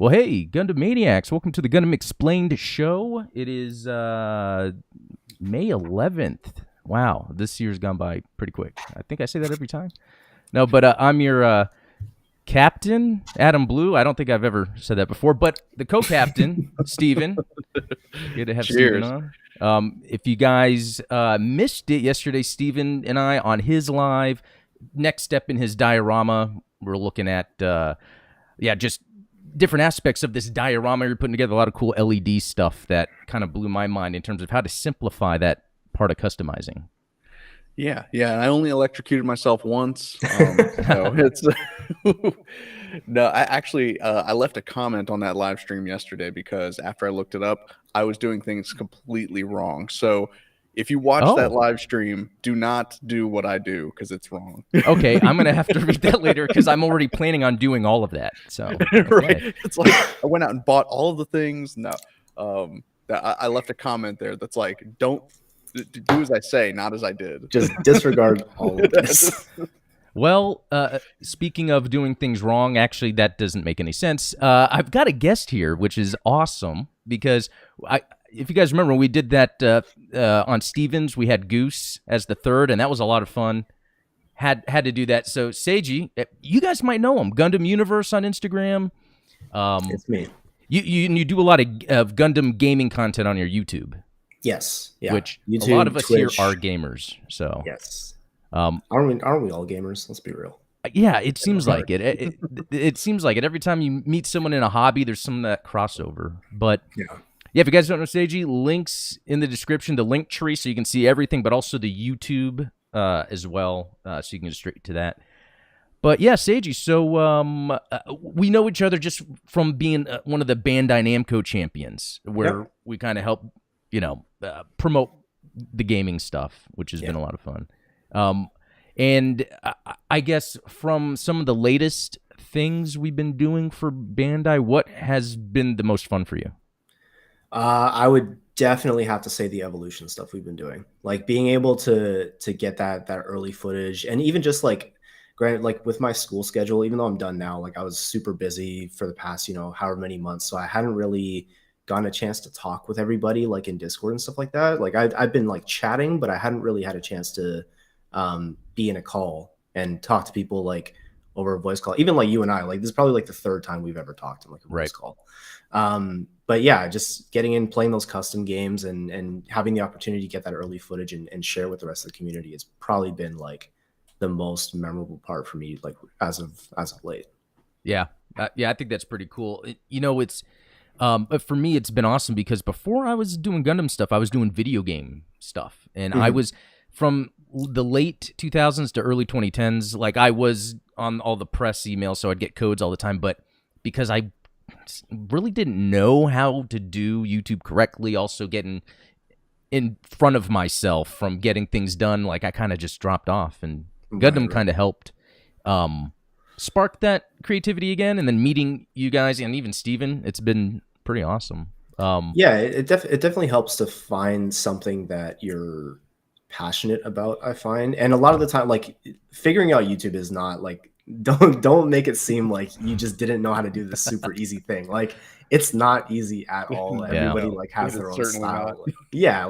Well, hey, Gundam Maniacs, welcome to the Gundam Explained show. It is May 11th. Wow, this year's gone by pretty quick. I think I say that every time. No, but I'm your captain, Adam Blue. I don't think I've ever said that before, but the co-captain, Steven. Good to have Cheers. Steven on. If you guys missed it yesterday, Steven and I on his live, next step in his diorama, we're looking at, just different aspects of this diorama. You're putting together a lot of cool LED stuff that kind of blew my mind in terms of how to simplify that part of customizing. Yeah. I only electrocuted myself once. So it's no. I left a comment on that live stream yesterday because after I looked it up, I was doing things completely wrong. So if you watch that live stream, do not do what I do because it's wrong. Okay, I'm gonna have to read that later because I'm already planning on doing all of that. So right, it's like I went out and bought all of the things. No, I left a comment there that's like, don't do as I say, not as I did. Just disregard all of this. Well, speaking of doing things wrong, actually, that doesn't make any sense. I've got a guest here, which is awesome because if you guys remember, when we did that on Stevens, we had Goose as the third, and that was a lot of fun. Had to do that. So Seiji, you guys might know him, Gundam Universe on Instagram. It's me. You do a lot of Gundam gaming content on your YouTube. Yes. Yeah. Which YouTube, a lot of us Twitch. here are gamers. So yes. Aren't we all gamers? Let's be real. Yeah, it seems like it. It seems like it. Every time you meet someone in a hobby, there's some of that crossover. But yeah, if you guys don't know Seiji, links in the description, the link tree, so you can see everything, but also the YouTube as well, so you can go straight to that. But yeah, Seiji, so we know each other just from being one of the Bandai Namco champions, where we kind of help, promote the gaming stuff, which has been a lot of fun. And I guess from some of the latest things we've been doing for Bandai, what has been the most fun for you? I would definitely have to say the evolution stuff we've been doing, like being able to get that early footage, and even just like, granted, like with my school schedule, even though I'm done now, like I was super busy for the past, however many months, so I hadn't really gotten a chance to talk with everybody like in Discord and stuff like that. Like I've been like chatting, but I hadn't really had a chance to be in a call and talk to people like over a voice call. Even like you and I, like this is probably like the third time we've ever talked in like a voice call. But yeah, just getting in, playing those custom games and having the opportunity to get that early footage and share with the rest of the community has probably been like the most memorable part for me, like as of late. Yeah. I think that's pretty cool. It's but for me, it's been awesome because before I was doing Gundam stuff, I was doing video game stuff, and I was from the late 2000s to early 2010s. Like I was on all the press emails, so I'd get codes all the time. But because I really didn't know how to do YouTube correctly, also getting in front of myself from getting things done, like I kind of just dropped off, and Gundam kind of helped spark that creativity again. And then meeting you guys and even Steven, it's been pretty awesome. It definitely helps to find something that you're passionate about, I find. And a lot of the time, like figuring out YouTube is not like, don't make it seem like you just didn't know how to do this super easy thing. Like it's not easy at all. Everybody like has their own style.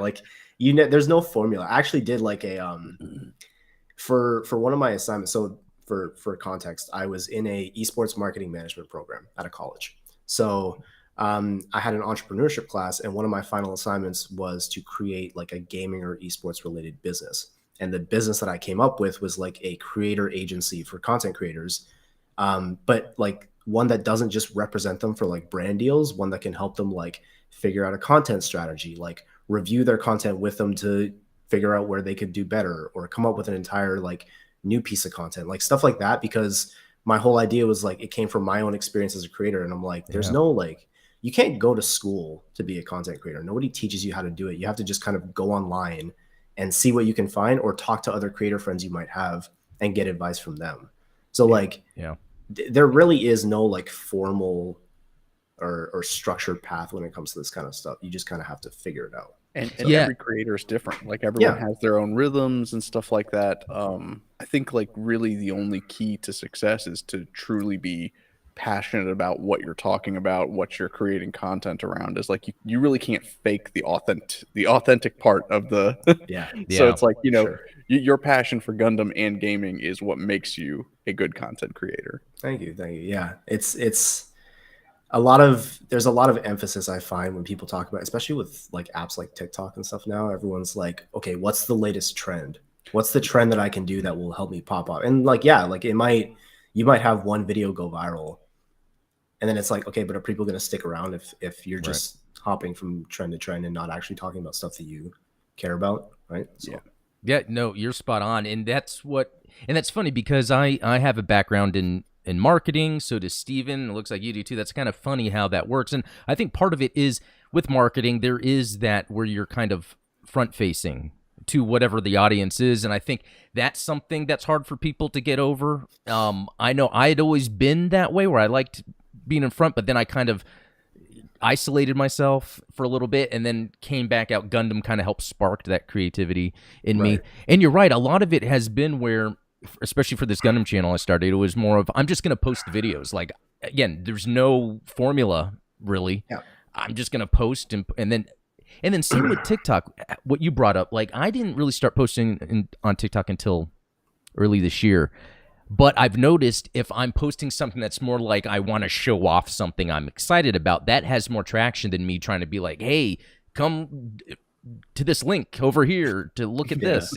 Like there's no formula. I actually did like a for one of my assignments. So for context, I was in a esports marketing management program at a college. So I had an entrepreneurship class, and one of my final assignments was to create like a gaming or esports related business. And the business that I came up with was like a creator agency for content creators, but like one that doesn't just represent them for like brand deals, one that can help them like figure out a content strategy, like review their content with them to figure out where they could do better, or come up with an entire like new piece of content, like stuff like that. Because my whole idea was like, it came from my own experience as a creator. And I'm like, there's no like, you can't go to school to be a content creator. Nobody teaches you how to do it. You have to just kind of go online and see what you can find, or talk to other creator friends you might have and get advice from them. So there really is no like formal or structured path when it comes to this kind of stuff. You just kind of have to figure it out. And every creator is different. Like everyone has their own rhythms and stuff like that. I think like really the only key to success is to truly be passionate about what you're talking about, what you're creating content around, is like you really can't fake the authentic part of the Yeah. So it's like, Sure. your passion for Gundam and gaming is what makes you a good content creator. Thank you. Yeah, it's there's a lot of emphasis I find when people talk about, especially with like apps like TikTok and stuff now. Everyone's like, okay, what's the latest trend? What's the trend that I can do that will help me pop up? And like, yeah, like you might have one video go viral, and then it's like, okay, but are people going to stick around if you're just hopping from trend to trend and not actually talking about stuff that you care about, right? So. Yeah, no, you're spot on, and that's funny because I have a background in marketing. So does Steven. It looks like you do too. That's kind of funny how that works, and I think part of it is with marketing there is that where you're kind of front facing to whatever the audience is, and I think that's something that's hard for people to get over. I know I had always been that way where I liked being in front, but then I kind of isolated myself for a little bit and then came back out. Gundam kind of helped spark that creativity in me. And you're right, a lot of it has been where, especially for this Gundam channel I started, it was more of I'm just going to post the videos. Like, again, there's no formula really. Yeah. I'm just going to post and then same with TikTok, what you brought up. Like, I didn't really start posting on TikTok until early this year. But I've noticed if I'm posting something that's more like I want to show off something I'm excited about, that has more traction than me trying to be like, hey, come to this link over here to look at this.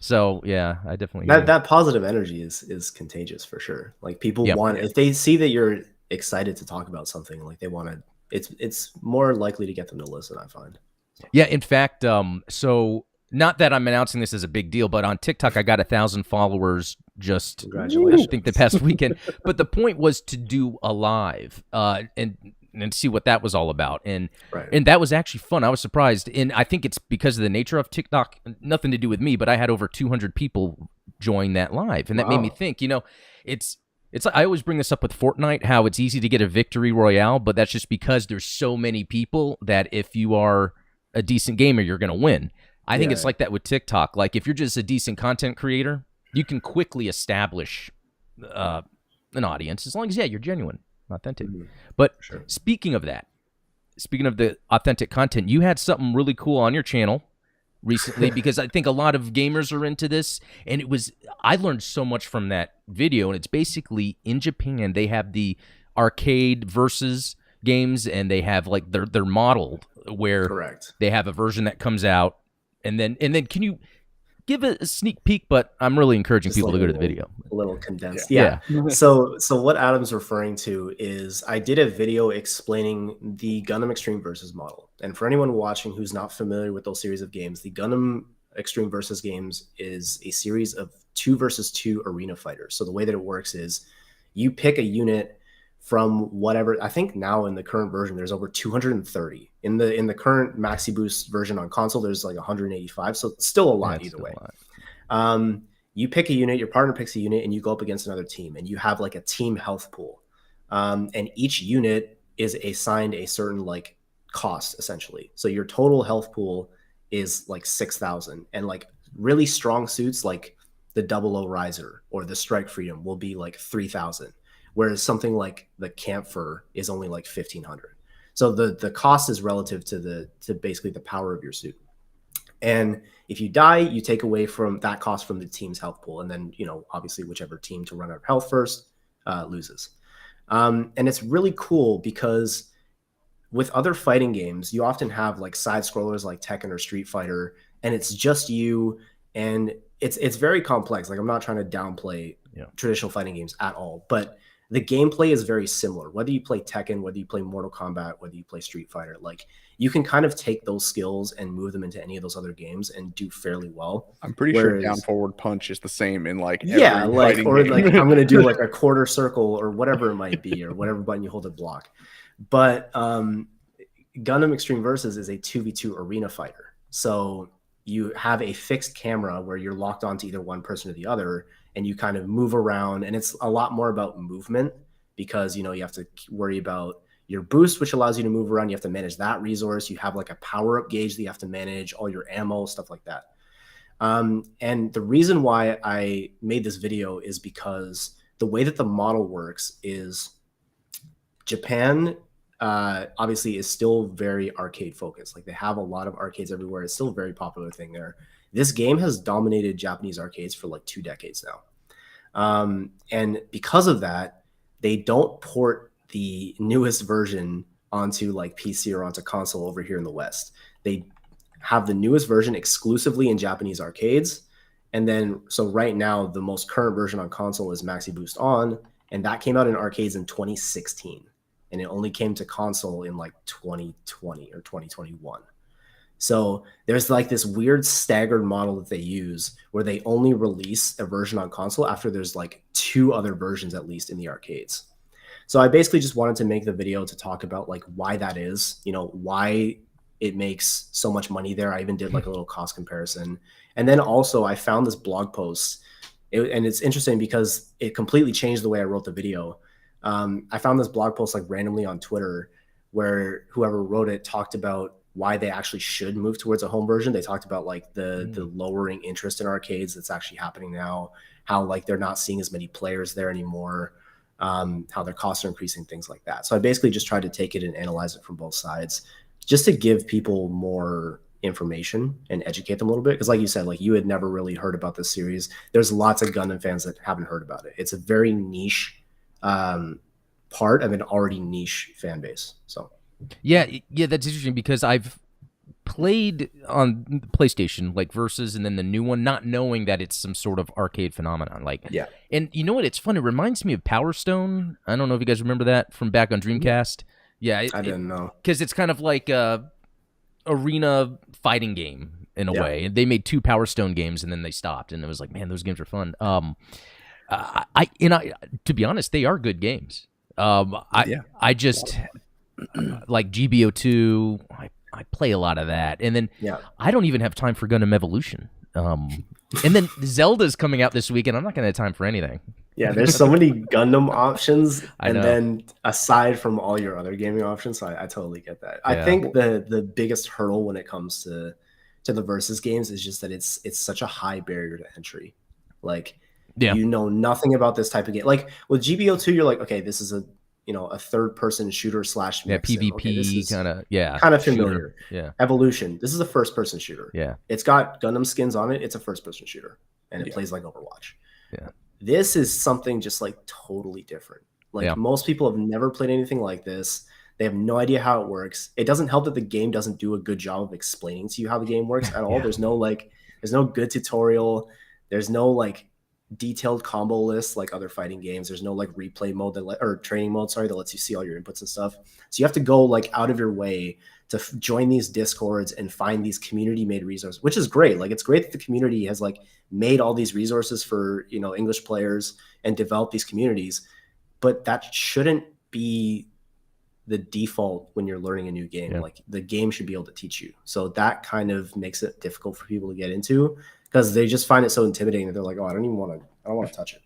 So yeah, I definitely that positive energy is contagious for sure. Like people want, if they see that you're excited to talk about something, like they want to, it's more likely to get them to listen, I find. Yeah, in fact, so not that I'm announcing this as a big deal, but on TikTok I got 1,000 followers just, congratulations, I think the past weekend. But the point was to do a live and see what that was all about. And that was actually fun. I was surprised. And I think it's because of the nature of TikTok, nothing to do with me, but I had over 200 people join that live. And that made me think, it's I always bring this up with Fortnite, how it's easy to get a victory royale, but that's just because there's so many people that if you are a decent gamer, you're going to win. I think it's like that with TikTok. Like if you're just a decent content creator, you can quickly establish an audience as long as, you're genuine, authentic. But speaking of that, speaking of the authentic content, you had something really cool on your channel recently because I think a lot of gamers are into this. And I learned so much from that video. And it's basically in Japan, they have the arcade versus games and they have like they're modeled where they have a version that comes out. And then can you give a sneak peek, but I'm really encouraging people to go to the video. A little condensed. Yeah. So what Adam's referring to is I did a video explaining the Gundam Extreme Versus model. And for anyone watching who's not familiar with those series of games, the Gundam Extreme Versus games is a series of 2 versus 2 arena fighters. So the way that it works is you pick a unit from whatever, I think now in the current version, there's over 230. In the current Maxi Boost version on console, there's like 185. So it's still a lot either way. You pick a unit, your partner picks a unit, and you go up against another team, and you have like a team health pool. And each unit is assigned a certain like cost, essentially. So your total health pool is like 6,000. And like really strong suits like the 00 Riser or the Strike Freedom will be like 3,000. Whereas something like the Camphor is only like 1,500. So the cost is relative to basically the power of your suit. And if you die, you take away from that cost from the team's health pool. And then, obviously whichever team to run out of health first loses. And it's really cool because with other fighting games, you often have like side scrollers like Tekken or Street Fighter, and it's just you. And it's very complex. Like I'm not trying to downplay traditional fighting games at all, but the gameplay is very similar. Whether you play Tekken, whether you play Mortal Kombat, whether you play Street Fighter, like you can kind of take those skills and move them into any of those other games and do fairly well. I'm pretty sure down forward punch is the same in like every game. Like I'm going to do like a quarter circle or whatever it might be, or whatever button you hold to block. But Gundam Extreme Versus is a 2v2 arena fighter. So you have a fixed camera where you're locked onto either one person or the other, and you kind of move around, and it's a lot more about movement because, you have to worry about your boost, which allows you to move around. You have to manage that resource. You have like a power up gauge that you have to manage, all your ammo, stuff like that. And the reason why I made this video is because the way that the model works is Japan obviously is still very arcade focused. Like they have a lot of arcades everywhere. It's still a very popular thing there. This game has dominated Japanese arcades for like 2 decades now. And because of that, they don't port the newest version onto like PC or onto console over here in the West. They have the newest version exclusively in Japanese arcades. And then, so right now, the most current version on console is Maxi Boost On, and that came out in arcades in 2016. And it only came to console in like 2020 or 2021. So there's like this weird staggered model that they use where they only release a version on console after there's like 2 other versions at least in the arcades. So I basically just wanted to make the video to talk about like why that is, you know, why it makes so much money there. I even did like a little cost comparison. And then also I found this blog post and it's interesting because it completely changed the way I wrote the video. I found this blog post like randomly on Twitter where whoever wrote it talked about why they actually should move towards a home version. They talked about like the lowering interest in arcades that's actually happening now, how like they're not seeing as many players there anymore, how their costs are increasing, things like that. So I basically just tried to take it and analyze it from both sides just to give people more information and educate them a little bit. Because like you said, like you had never really heard about this series. There's lots of Gundam fans that haven't heard about it. It's a very niche part of an already niche fan base. So yeah, that's interesting because I've played on PlayStation like Versus and then the new one, not knowing that it's some sort of arcade phenomenon. Like, yeah, and you know what? It's fun. It reminds me of Power Stone. I don't know if you guys remember that from back on Dreamcast. Yeah, I didn't know because it's kind of like a arena fighting game in a way. They made 2 Power Stone games and then they stopped, and it was like, man, those games are fun. I to be honest, they are good games. I just like GBO2. I play a lot of that, and then I don't even have time for Gundam Evolution. And then Zelda's coming out this week, and I'm not gonna have time for anything. Yeah, there's so many Gundam options, and then aside from all your other gaming options, so I totally get that. I think the biggest hurdle when it comes to the Versus games is just that it's such a high barrier to entry. Like, you know nothing about this type of game. Like with GBO2, you're like, okay, this is a third-person shooter / PvP okay, kind of familiar. Yeah. Evolution, this is a first-person shooter. Yeah. It's got Gundam skins on it. It's a first-person shooter, and it plays like Overwatch. Yeah. This is something just like totally different. Like most people have never played anything like this. They have no idea how it works. It doesn't help that the game doesn't do a good job of explaining to you how the game works at all. There's no good tutorial. There's no like detailed combo list like other fighting games. There's no like replay mode or training mode, that lets you see all your inputs and stuff. So you have to go like out of your way to join these discords and find these community made resources, which is great. Like it's great that the community has like made all these resources for, English players and develop these communities, but that shouldn't be the default when you're learning a new game. Like the game should be able to teach you. So that kind of makes it difficult for people to get into because they just find it so intimidating that they're like, oh, I don't want to touch it.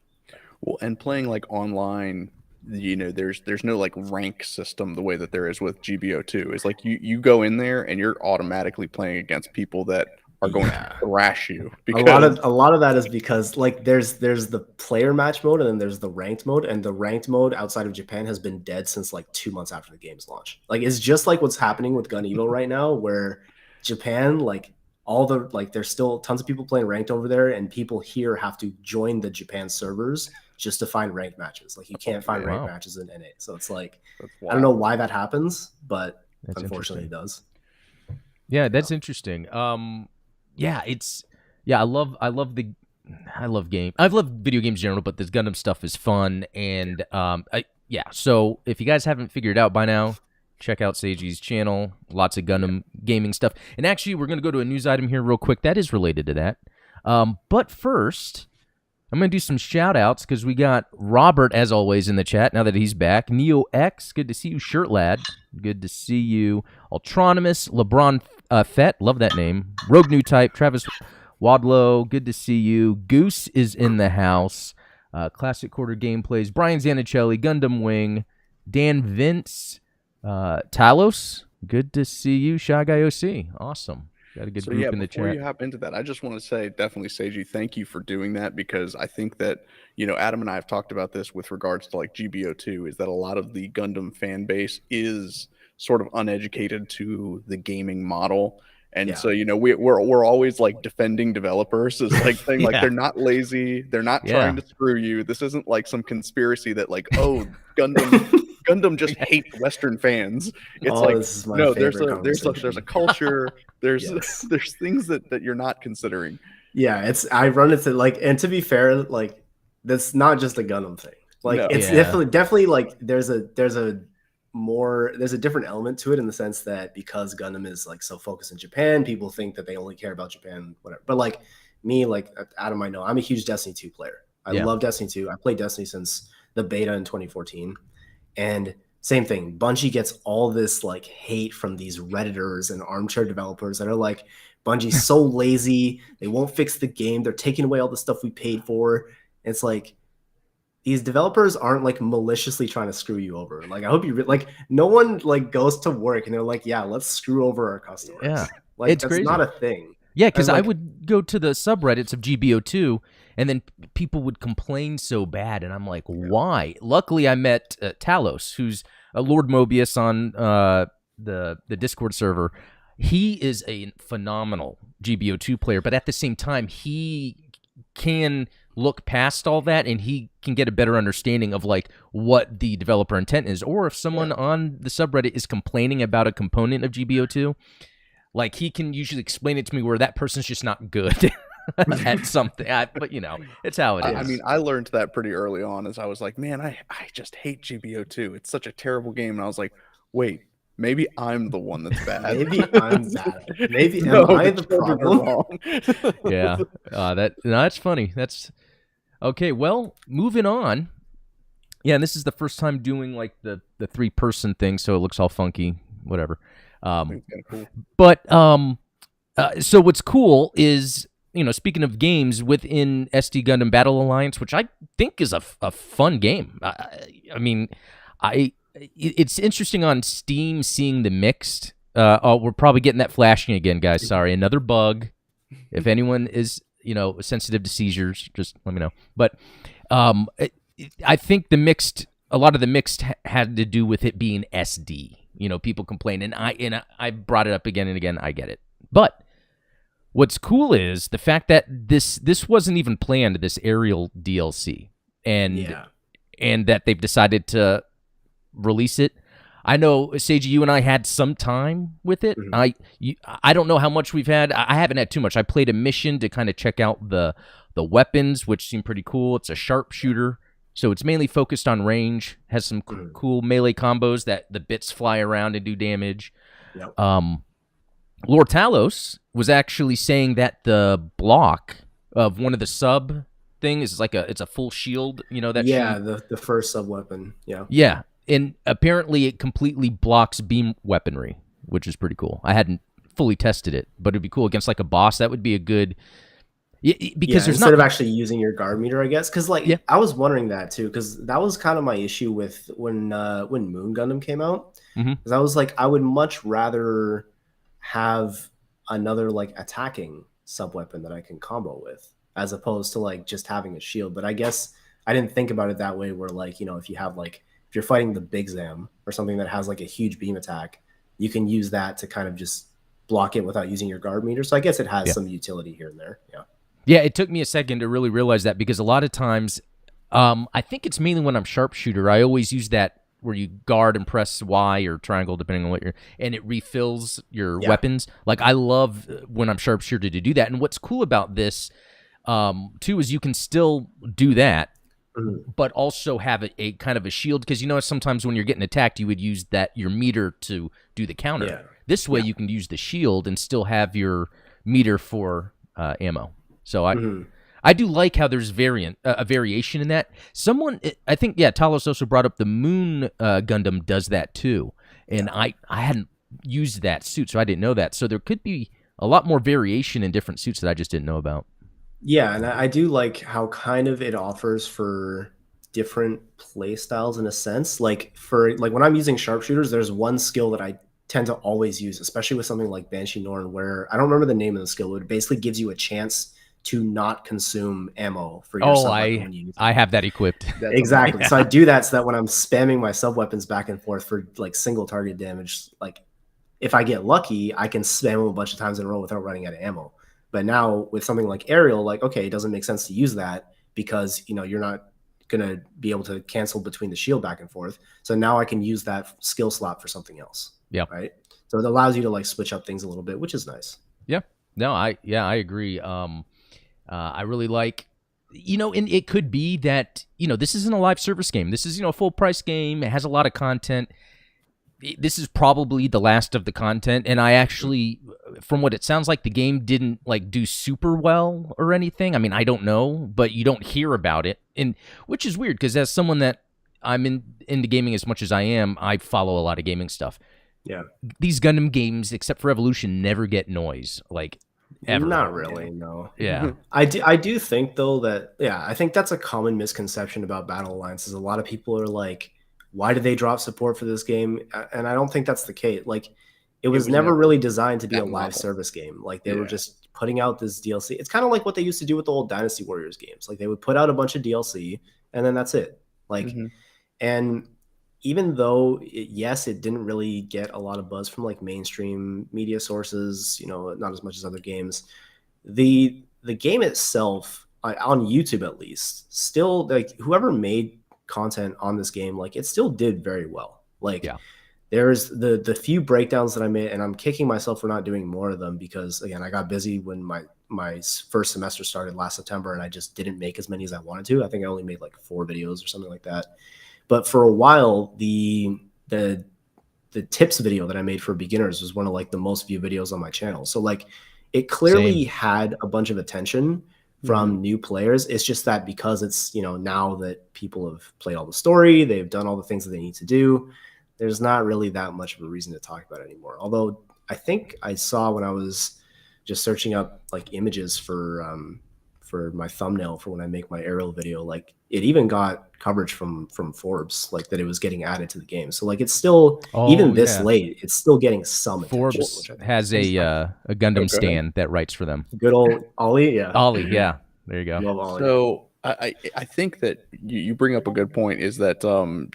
Well, and playing like online, there's no like rank system the way that there is with GBO2. It's like you go in there and you're automatically playing against people that are going to thrash you. Because a lot of that is because like there's the player match mode and then there's the ranked mode, and the ranked mode outside of Japan has been dead since like 2 months after the game's launch. Like it's just like what's happening with Gun Evo right now, where Japan there's still tons of people playing ranked over there, and people here have to join the Japan servers just to find ranked matches. Like you can't find ranked matches in NA. So it's like I don't know why that happens, but unfortunately it does. Yeah, that's interesting. I love video games in general, but this Gundam stuff is fun, and so if you guys haven't figured it out by now, check out Seiji's channel. Lots of Gundam gaming stuff. And actually, we're going to go to a news item here real quick that is related to that. But first, I'm going to do some shout-outs because we got Robert, as always, in the chat now that he's back. Neo X, good to see you. Shirt Lad, good to see you. Ultronymous, LeBron Fett, love that name. Rogue Newtype, Travis Wadlow, good to see you. Goose is in the house. Classic Quarter Gameplays, Brian Zanichelli, Gundam Wing, Dan Vince, Talos, good to see you. Shy Guy OC, awesome. Got a good So group yeah, in the before chat. you hop into that, I just want to say definitely, Seiji, thank you for doing that, because I think that, Adam and I have talked about this with regards to like GBO2, is that a lot of the Gundam fan base is sort of uneducated to the gaming model. And so, we're always like defending developers, is like saying like Yeah. they're not lazy, they're not Yeah. trying to screw you. This isn't like some conspiracy that like, oh, Gundam just hates Western fans. It's like, this is my no, favorite there's a conversation. culture. There's Yes. there's things that you're not considering. Yeah, I run into like, and to be fair, like that's not just a Gundam thing. Like No. it's Yeah. definitely like there's a different element to it, in the sense that because Gundam is like so focused in Japan, people think that they only care about Japan, whatever. But like me, like Adam, I know I'm a huge Destiny 2 player. I love Destiny 2. I played Destiny since the beta in 2014. And same thing, Bungie gets all this like hate from these Redditors and armchair developers that are like, Bungie's so lazy, they won't fix the game, they're taking away all the stuff we paid for. And it's like, these developers aren't like maliciously trying to screw you over. Like, I hope you like, no one like goes to work and they're like, yeah, let's screw over our customers. Yeah. Like, It's that's crazy. not a thing. Yeah, because like, I would go to the subreddits of GBO2, and then people would complain so bad, and I'm like, why? Luckily, I met Talos, who's a Lord Mobius on the Discord server. He is a phenomenal GBO2 player, but at the same time, he can look past all that, and he can get a better understanding of like what the developer intent is, or if someone on the subreddit is complaining about a component of GBO2. Like, he can usually explain it to me where that person's just not good at something. But, it's how it is. I mean, I learned that pretty early on, as I was like, man, I just hate GBO2. It's such a terrible game. And I was like, wait, maybe I'm the one that's bad. Maybe I'm bad. Maybe am I the problem? Yeah. That's funny. That's okay. Well, moving on. Yeah, and this is the first time doing like the 3-person thing, so it looks all funky. Whatever. Cool. But so what's cool is, speaking of games within SD Gundam Battle Alliance, which I think is a fun game. I mean, it's interesting on Steam seeing the mixed. We're probably getting that flashing again, guys. Sorry, another bug. If anyone is sensitive to seizures, just let me know. But I think a lot of the mixed had to do with it being SD. People complain, and I brought it up again and again. I get it, but what's cool is the fact that this wasn't even planned, this aerial DLC, and that they've decided to release it. I know, Seiji, you and I had some time with it. Mm-hmm. I don't know how much we've had. I haven't had too much. I played a mission to kind of check out the weapons, which seemed pretty cool. It's a sharpshooter. So it's mainly focused on range, has some cool melee combos that the bits fly around and do damage. Yep. Lord Talos was actually saying that the block of one of the sub things is like it's a full shield, the first sub weapon. Yeah. Yeah. And apparently it completely blocks beam weaponry, which is pretty cool. I hadn't fully tested it, but it'd be cool against like a boss. That would be a good... Because there's instead of actually using your guard meter, I guess, because I was wondering that too, because that was kind of my issue with when Moon Gundam came out, because I was like, I would much rather have another like attacking sub weapon that I can combo with, as opposed to like just having a shield. But I guess I didn't think about it that way, where like, if you have like, if you're fighting the Big Zam or something that has like a huge beam attack, you can use that to kind of just block it without using your guard meter. So I guess it has some utility here and there. Yeah, it took me a second to really realize that, because a lot of times, I think it's mainly when I'm sharpshooter, I always use that where you guard and press Y or triangle, depending on what and it refills your weapons. Like, I love when I'm sharpshooter to do that. And what's cool about this, too, is you can still do that, but also have a kind of a shield, because sometimes when you're getting attacked, you would use your meter to do the counter. Yeah. This way, you can use the shield and still have your meter for ammo. So I do like how there's a variation in that. I think, Talos also brought up the Moon Gundam does that too, and I hadn't used that suit, so I didn't know that. So there could be a lot more variation in different suits that I just didn't know about. Yeah, and I do like how kind of it offers for different play styles in a sense. Like when I'm using sharpshooters, there's one skill that I tend to always use, especially with something like Banshee Norn, where I don't remember the name of the skill, but it basically gives you a chance to not consume ammo for your sub weapon when you use it. I have that equipped. Exactly. So I do that so that when I'm spamming my sub weapons back and forth for like single target damage, like if I get lucky, I can spam them a bunch of times in a row without running out of ammo. But now with something like aerial, like, okay, it doesn't make sense to use that because, you know, you're not going to be able to cancel between the shield back and forth. So now I can use that skill slot for something else. Yeah. Right. So it allows you to like switch up things a little bit, which is nice. Yeah. No, I agree. I really like, you know, and it could be that, you know, this isn't a live service game. This is, you know, a full price game. It has a lot of content. This is probably the last of the content. And I actually, from what it sounds like, the game didn't like do super well or anything. I mean, I don't know, but you don't hear about it. And which is weird because as someone that I'm into gaming as much as I am, I follow a lot of gaming stuff. Yeah. These Gundam games, except for Evolution, never get noise. Like, ever. Not really, no. Yeah. I do think though that, yeah, I think that's a common misconception about Battle Alliances. A lot of people are like, why did they drop support for this game? And I don't think that's the case. Like, it was never really designed to be a live service game. Like, they were just putting out this DLC. It's kind of like what they used to do with the old Dynasty Warriors games. Like, they would put out a bunch of DLC and then that's it. Like, and even though yes, it didn't really get a lot of buzz from like mainstream media sources, you know, not as much as other games, the game itself on YouTube at least, still, like, whoever made content on this game, like, it still did very well. Like, there's the few breakdowns that I made, and I'm kicking myself for not doing more of them because, again, I got busy when my first semester started last September and I just didn't make as many as I wanted to. I think I only made like 4 videos or something like that. But for a while, the tips video that I made for beginners was one of like the most viewed videos on my channel. So like, it clearly had a bunch of attention from new players. It's just that because it's, you know, now that people have played all the story, they've done all the things that they need to do, there's not really that much of a reason to talk about it anymore. Although I think I saw when I was just searching up like images for my thumbnail for when I make my aerial video, like it even got coverage from Forbes, like that it was getting added to the game. So like, it's still, even this late, it's still getting some attention. Forbes has a Gundam stand that writes for them. Good old Ollie. Yeah. Ollie. Yeah. There you go. Love Ollie. So I think that you bring up a good point, is that,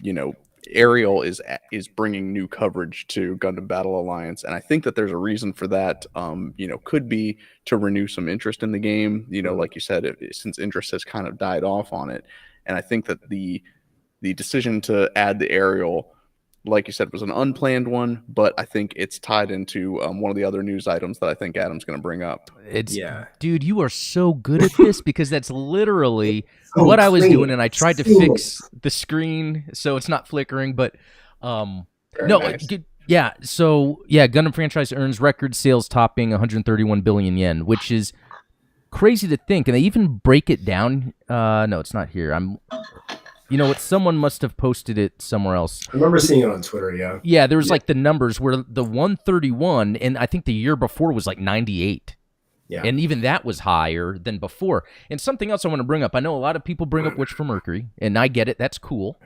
you know, Ariel is bringing new coverage to Gundam Battle Alliance, and I think that there's a reason for that. You know, could be to renew some interest in the game. You know, like you said, since interest has kind of died off on it, and I think that the decision to add the Ariel, like you said, was an unplanned one, but I think it's tied into one of the other news items that I think Adam's going to bring up. Dude, you are so good at this because that's literally what I was doing, and I tried to fix the screen so it's not flickering, but Nice. Yeah, so yeah, Gundam franchise earns record sales topping 131 billion yen, which is crazy to think, and they even break it down. No, it's not here. You know what? Someone must have posted it somewhere else. I remember seeing it on Twitter, yeah. Yeah, there was like the numbers where the 131, and I think the year before was like 98. Yeah. And even that was higher than before. And something else I want to bring up. I know a lot of people bring up Witch for Mercury, and I get it. That's cool.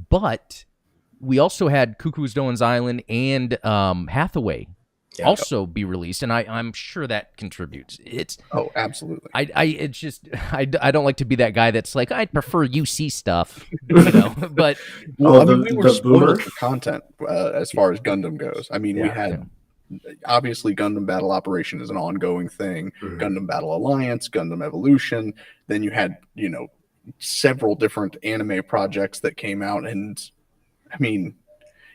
But we also had Cuckoo's Doan's Island and Hathaway also be released, and I'm sure that contributes. Absolutely. It's just I don't like to be that guy that's like, I prefer UC stuff, you know. But I mean, we were spoiled for content as far as Gundam goes. I mean, we had obviously Gundam Battle Operation is an ongoing thing. Gundam Battle Alliance, Gundam Evolution. Then you had, you know, several different anime projects that came out, and I mean,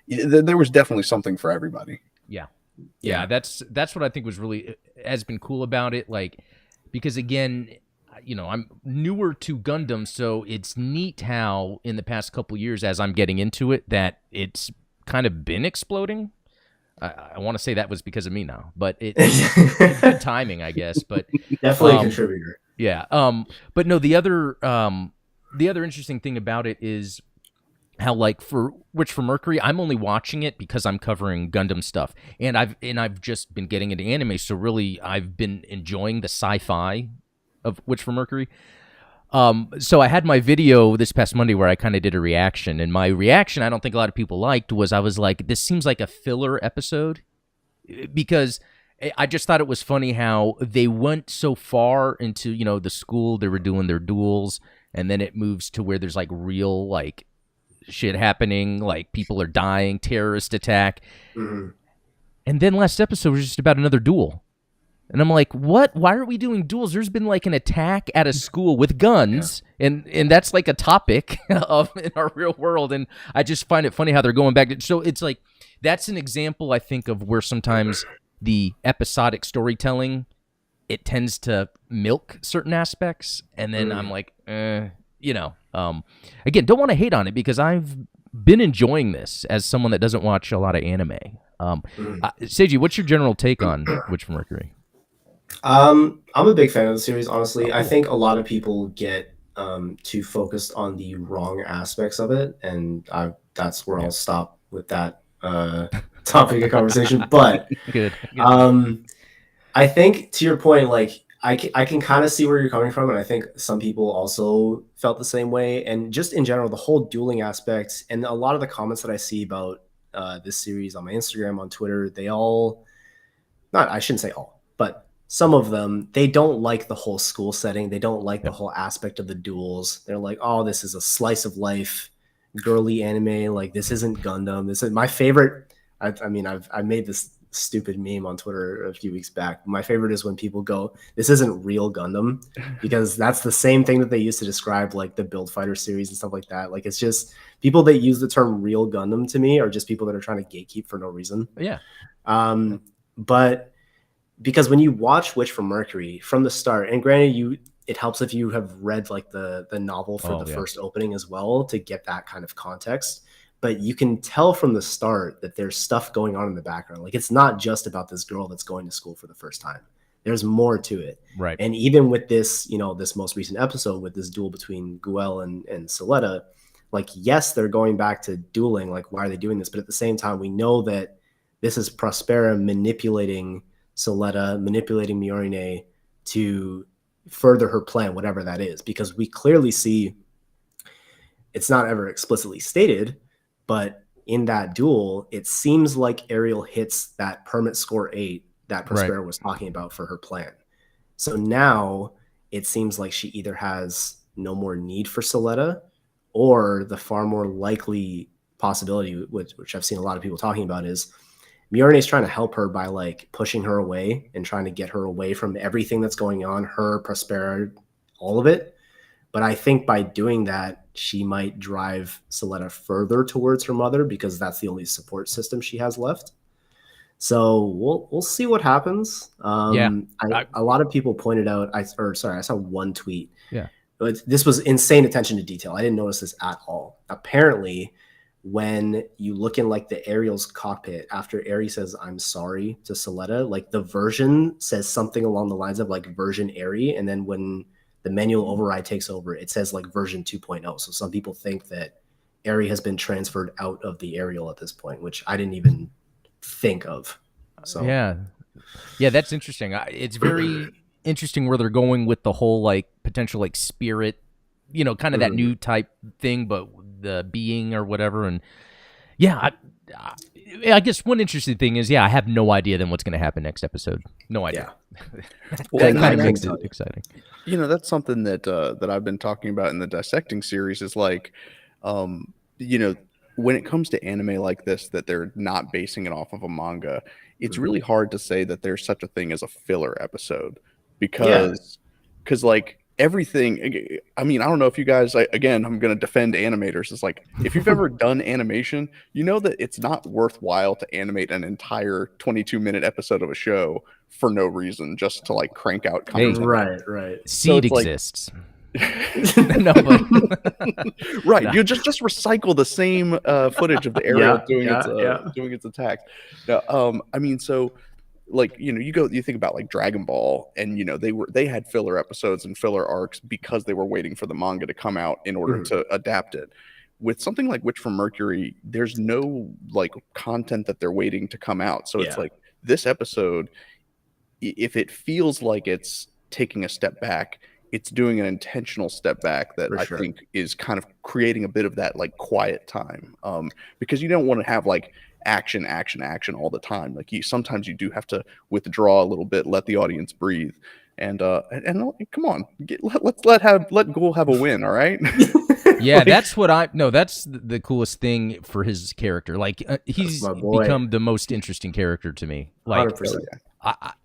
there was definitely something for everybody. Yeah, that's what I think has been cool about it. Like, because again, you know, I'm newer to Gundam, so it's neat how in the past couple years, as I'm getting into it, that it's kind of been exploding. I want to say that was because of me now, but it's good timing, I guess. But definitely a contributor. Yeah. But no, the other interesting thing about it is how, like, for Witch for Mercury, I'm only watching it because I'm covering Gundam stuff, and I've just been getting into anime, so really I've been enjoying the sci-fi of Witch for Mercury. So I had my video this past Monday where I kind of did a reaction, and my reaction I don't think a lot of people liked was I was like, this seems like a filler episode, because I just thought it was funny how they went so far into, you know, the school, they were doing their duels, and then it moves to where there's like real like shit happening, like people are dying, terrorist attack. Mm-hmm. And then last episode was just about another duel. And I'm like, what? Why are we doing duels? There's been like an attack at a school with guns, and that's like a topic of in our real world. And I just find it funny how they're going back. So it's like, that's an example, I think, of where sometimes the episodic storytelling, it tends to milk certain aspects. And then I'm like, you know, again, don't want to hate on it because I've been enjoying this as someone that doesn't watch a lot of anime. Seiji, what's your general take on Witch from Mercury? I'm a big fan of the series, honestly. I think a lot of people get too focused on the wrong aspects of it, and that's where I'll stop with that topic of conversation. But Good. I think, to your point, like I can kind of see where you're coming from, and I think some people also felt the same way. And just in general, the whole dueling aspect, and a lot of the comments that I see about this series on my Instagram, on Twitter, they all, not, I shouldn't say all, but some of them, they don't like the whole school setting. They don't like the whole aspect of the duels. They're like, oh, this is a slice of life, girly anime. Like, this isn't Gundam. This is my favorite. I mean, I made this stupid meme on Twitter a few weeks back. My favorite is when people go, this isn't real Gundam, because that's the same thing that they used to describe like the Build Fighter series and stuff like that. Like, it's just people that use the term real Gundam to me are just people that are trying to gatekeep for no reason. Yeah. But because when you watch Witch from Mercury from the start, and granted, it helps if you have read like the novel for the first opening as well to get that kind of context. But you can tell from the start that there's stuff going on in the background. Like, it's not just about this girl that's going to school for the first time. There's more to it. Right. And even with this, you know, this most recent episode with this duel between Guel and Soletta, like, yes, they're going back to dueling. Like, why are they doing this? But at the same time, we know that this is Prospera manipulating Soletta, manipulating Miorine to further her plan, whatever that is, because we clearly see it's not ever explicitly stated, but in that duel, it seems like Ariel hits that permit score 8 that Prospera was talking about for her plan. So now it seems like she either has no more need for Soletta, or the far more likely possibility, which I've seen a lot of people talking about, is Miorine is trying to help her by like pushing her away and trying to get her away from everything that's going on, her, Prospera, all of it. But I think by doing that, she might drive Soletta further towards her mother, because that's the only support system she has left. So we'll see what happens. A lot of people pointed out, I saw one tweet. Yeah. This was insane attention to detail. I didn't notice this at all. Apparently, when you look in like the Ariel's cockpit, after Ari says, I'm sorry to Soletta, like the version says something along the lines of like version Ari. And then when the manual override takes over, it says like version 2.0. So some people think that Ari has been transferred out of the Ariel at this point, which I didn't even think of. So yeah, that's interesting. It's very interesting where they're going with the whole like potential like spirit, you know, kind of that Newtype thing, but the being or whatever. And yeah, I guess one interesting thing is, I have no idea then what's going to happen next episode. No idea. Well, that kind of makes it exciting. You know, that's something that that I've been talking about in the dissecting series is like, you know, when it comes to anime like this, that they're not basing it off of a manga, it's really hard to say that there's such a thing as a filler episode, because like everything, I mean, I don't know if you guys, again, I'm going to defend animators. It's like, if you've ever done animation, you know that it's not worthwhile to animate an entire 22-minute episode of a show for no reason, just to like crank out content. Right. Seed exists. No, but right. You just recycle the same footage of the Ariel doing its attack. I mean, so like, you know, you think about like Dragon Ball, and you know they had filler episodes and filler arcs because they were waiting for the manga to come out in order to adapt it. With something like Witch from Mercury, there's no like content that they're waiting to come out. So it's like this episode, if it feels like it's taking a step back, it's doing an intentional step back that I think is kind of creating a bit of that like quiet time, because you don't want to have like action all the time. Like sometimes you do have to withdraw a little bit, let the audience breathe, and come on, let Ghoul have a win. All right. Yeah, like, that's the coolest thing for his character. Like he's become the most interesting character to me. Like 100%.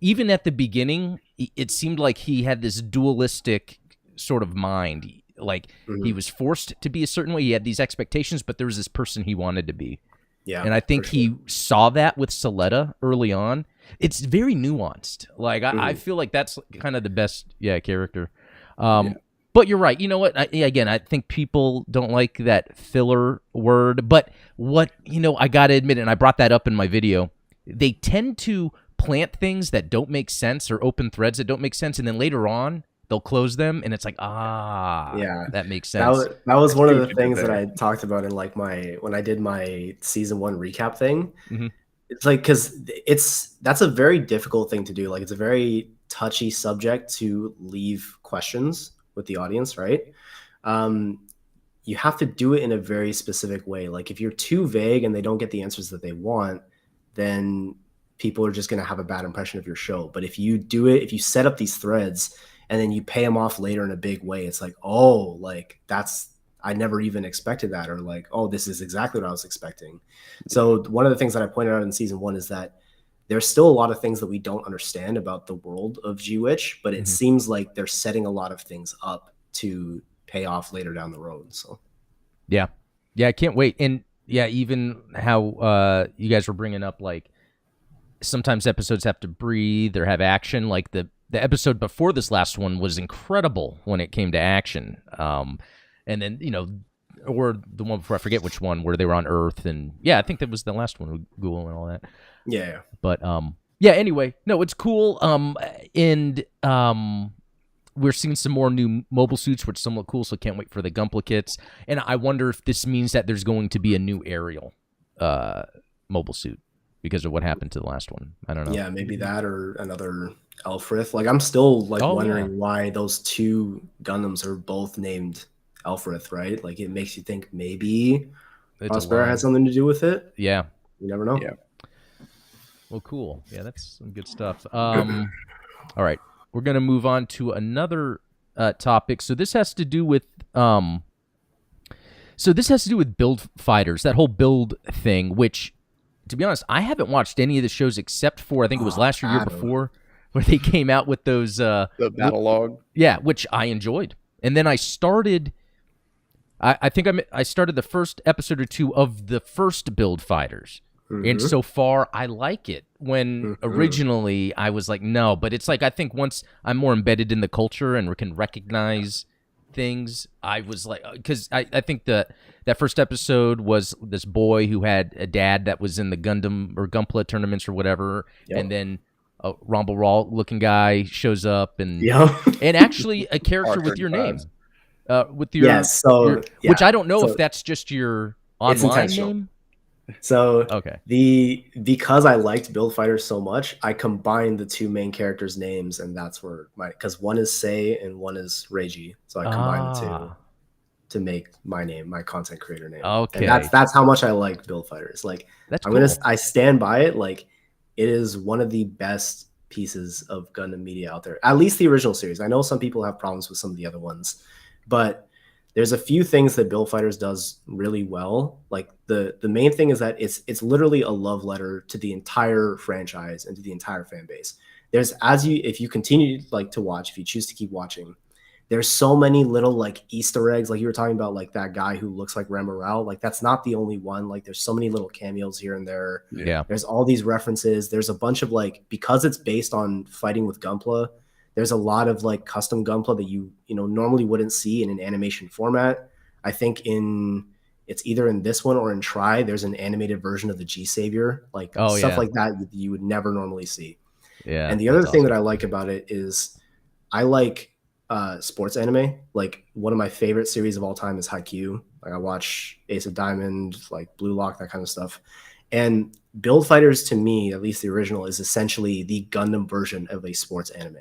Even at the beginning, it seemed like he had this dualistic sort of mind. Like he was forced to be a certain way. He had these expectations, but there was this person he wanted to be. Yeah, and I think he saw that with Soletta early on. It's very nuanced. Like I feel like that's kind of the best character. But you're right. You know what? I think people don't like that filler word. But I got to admit, and I brought that up in my video, they tend to plant things that don't make sense or open threads that don't make sense. And then later on, they'll close them. And it's like, that makes sense. That was one of the things that I talked about in like when I did my season 1 recap thing. Mm-hmm. It's like, because that's a very difficult thing to do. Like it's a very touchy subject to leave questions with the audience, right? You have to do it in a very specific way. Like if you're too vague and they don't get the answers that they want, then people are just going to have a bad impression of your show. But if you do it, if you set up these threads and then you pay them off later in a big way, it's like, oh, like I never even expected that, or like, oh, this is exactly what I was expecting. So one of the things that I pointed out in season 1 is that there's still a lot of things that we don't understand about the world of G-Witch, but it seems like they're setting a lot of things up to pay off later down the road. So, yeah, I can't wait. And even how you guys were bringing up, like sometimes episodes have to breathe or have action. Like the episode before this last one was incredible when it came to action. And then or the one before, I forget which one, where they were on Earth, and I think that was the last one with Google and all that. Yeah. But anyway, no, it's cool. And we're seeing some more new mobile suits, which some look cool, so can't wait for the Gunpla. And I wonder if this means that there's going to be a new Ariel mobile suit because of what happened to the last one. I don't know. Yeah, maybe that or another Elfrith. Like I'm still wondering why those two Gundams are both named Elfrith, right? Like it makes you think maybe Prospera has something to do with it. Yeah. You never know. Yeah. Well, cool. Yeah, that's some good stuff. All right. We're going to move on to another topic. So this has to do with build fighters, that whole build thing, which, to be honest, I haven't watched any of the shows except for, I think it was last year before, where they came out with those the battle log. Yeah, which I enjoyed. And then I started I think I started the first episode or two of the first build fighters. And so far, I like it. When originally I was like, no, but it's like I think once I'm more embedded in the culture and can recognize things, I was like, because I think that first episode was this boy who had a dad that was in the Gundam or Gunpla tournaments or whatever, and then a Rumble Raw looking guy shows up, and and actually a character with your name, with your which I don't know if that's just your online name. So because I liked Build Fighters so much, I combined the two main characters' names, and that's where because one is Sei and one is Reiji. So I combined the two to make my name, my content creator name. Okay, and that's how much I like Build Fighters. Like I stand by it. Like it is one of the best pieces of Gundam media out there. At least the original series. I know some people have problems with some of the other ones, but there's a few things that Build Fighters does really well. Like the main thing is that it's literally a love letter to the entire franchise and to the entire fan base. There's if you continue to watch, if you choose to keep watching, there's so many little like Easter eggs. Like you were talking about, like that guy who looks like Remoral. Like that's not the only one. Like there's so many little cameos here and there. Yeah. There's all these references. There's a bunch of because it's based on fighting with Gunpla. There's a lot of like custom Gunpla that you normally wouldn't see in an animation format. I think it's either in this one or in Try, there's an animated version of the G Savior, like stuff like that you would never normally see. Yeah. And the other thing that I like about it is I like sports anime. Like one of my favorite series of all time is Haikyuu. Like I watch Ace of Diamond, like Blue Lock, that kind of stuff. And Build Fighters, to me, at least the original, is essentially the Gundam version of a sports anime.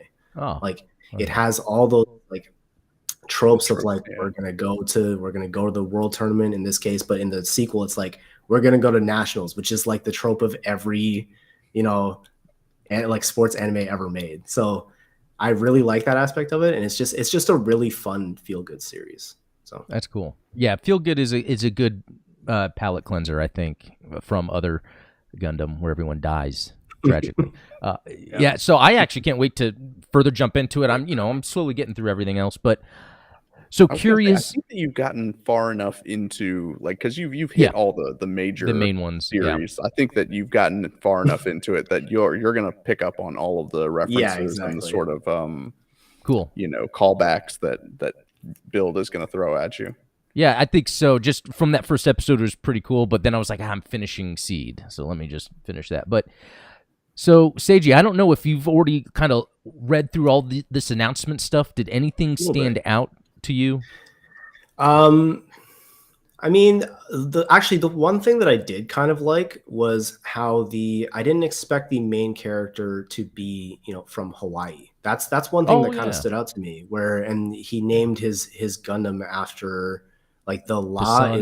It has all those like tropes of like we're gonna go to the world tournament in this case, but in the sequel it's like we're gonna go to nationals, which is like the trope of every, you know, like sports anime ever made. So I really like that aspect of it, and it's just a really fun feel good series. So that's cool. Yeah, feel good is a good palate cleanser, I think, from other Gundam where everyone dies tragically. Yeah, so I actually can't wait to further jump into it. I'm slowly getting through everything else, but so curious. I think that you've gotten far enough into like because you've hit all the main ones series. I think that you've gotten far enough into it that you're gonna pick up on all of the references and the sort of cool, callbacks that Build is gonna throw at you. Yeah, I think so. Just from that first episode, it was pretty cool. But then I was like, I'm finishing Seed, so let me just finish that. But so, Seiji, I don't know if you've already kind of read through all this announcement stuff. Did anything stand out to you? I mean, the one thing that I did kind of like was how I didn't expect the main character to be, from Hawaii. That's one thing that kind of stood out to me. And he named his Gundam after like the La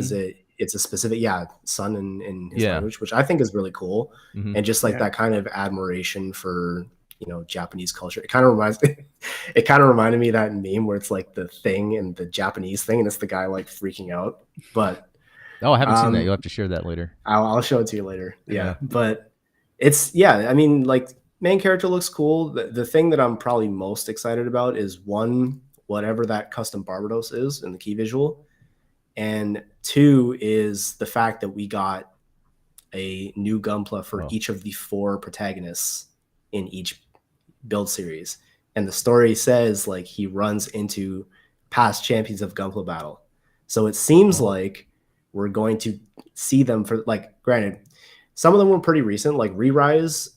it's a specific sun in his language, which I think is really cool. Mm-hmm. And just like that kind of admiration for Japanese culture. It kind of reminded me of that meme where it's like the thing and the Japanese thing, and it's the guy like freaking out. But I haven't seen that. You'll have to share that later. I'll show it to you later. Yeah. But I mean, like main character looks cool. The thing that I'm probably most excited about is one, whatever that custom Barbados is in the key visual, and two is the fact that we got a new Gunpla for each of the 4 protagonists in each build series. And the story says like he runs into past champions of Gunpla battle. So it seems like we're going to see them for like, granted, some of them were pretty recent, like Re-Rise,